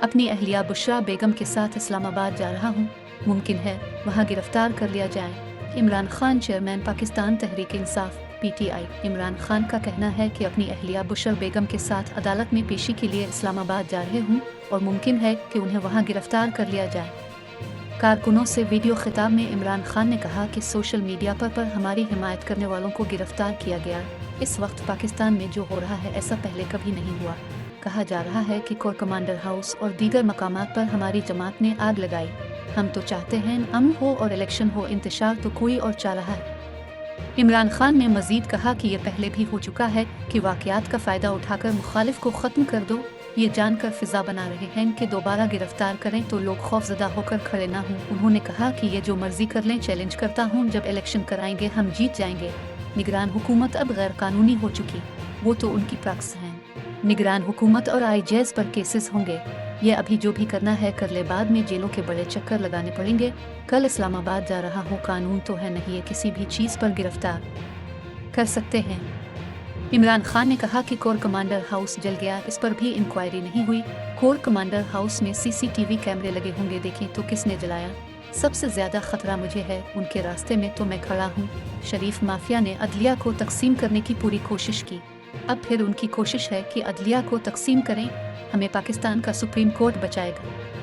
अपनी अहलिया बुशरा बेगम के साथ इस्लामाबाद जा रहा हूँ, मुमकिन है वहाँ गिरफ्तार कर लिया जाए। Imran Khan chairman Pakistan Tehreek Insaf PTI। इमरान खान का कहना है कि अपनी अहलिया बुशरा बेगम के साथ अदालत में पेशी के लिए इस्लामाबाद जा रहे हूँ और मुमकिन है कि उन्हें वहाँ गिरफ्तार कर लिया जाए। कारकुनों से वीडियो खिताब में इमरान खान ने कहा कि सोशल मीडिया पर हमारी हिमायत करने वालों को गिरफ्तार किया गया। इस वक्त पाकिस्तान में जो हो रहा है ऐसा पहले कभी नहीं हुआ। कहा जा रहा है कि कोर कमांडर हाउस और दीगर मकामात पर हमारी जमात ने आग लगाई। हम तो चाहते हैं अमन हो और इलेक्शन हो, इंतशार तो कोई और चाह रहा है। इमरान खान ने मजीद कहा कि ये पहले भी हो चुका है कि वाक़यात का फ़ायदा उठाकर मुखालिफ को ख़त्म कर दो। ये जानकर फिजा बना रहे हैं कि दोबारा गिरफ्तार करें तो लोग खौफजदा होकर खड़े ना हों। उन्होंने कहा कि ये जो मर्जी कर लें, चैलेंज करता हूँ, जब इलेक्शन कराएंगे हम जीत जाएंगे। निगरान हुकूमत अब गैर कानूनी हो चुकी, वो तो उनकी प्रैक्टिस है। निगरान हुकूमत और IJs पर केसेस होंगे। ये अभी जो भी करना है कर ले, बाद में जेलों के बड़े चक्कर लगाने पड़ेंगे। कल इस्लामाबाद जा रहा हो, कानून तो है नहीं, ये किसी भी चीज़ पर गिरफ्तार कर सकते हैं। इमरान खान ने कहा कि कोर कमांडर हाउस जल गया, इस पर भी इंक्वायरी नहीं हुई। कोर कमांडर हाउस में CCTV कैमरे लगे होंगे, देखें तो किसने जलाया। सबसे ज़्यादा ख़तरा मुझे है, उनके रास्ते में तो मैं खड़ा हूँ। शरीफ माफिया ने अदलिया को तकसीम करने की पूरी कोशिश की, अब फिर उनकी कोशिश है कि अदलिया को तकसीम करें। हमें पाकिस्तान का सुप्रीम कोर्ट बचाएगा।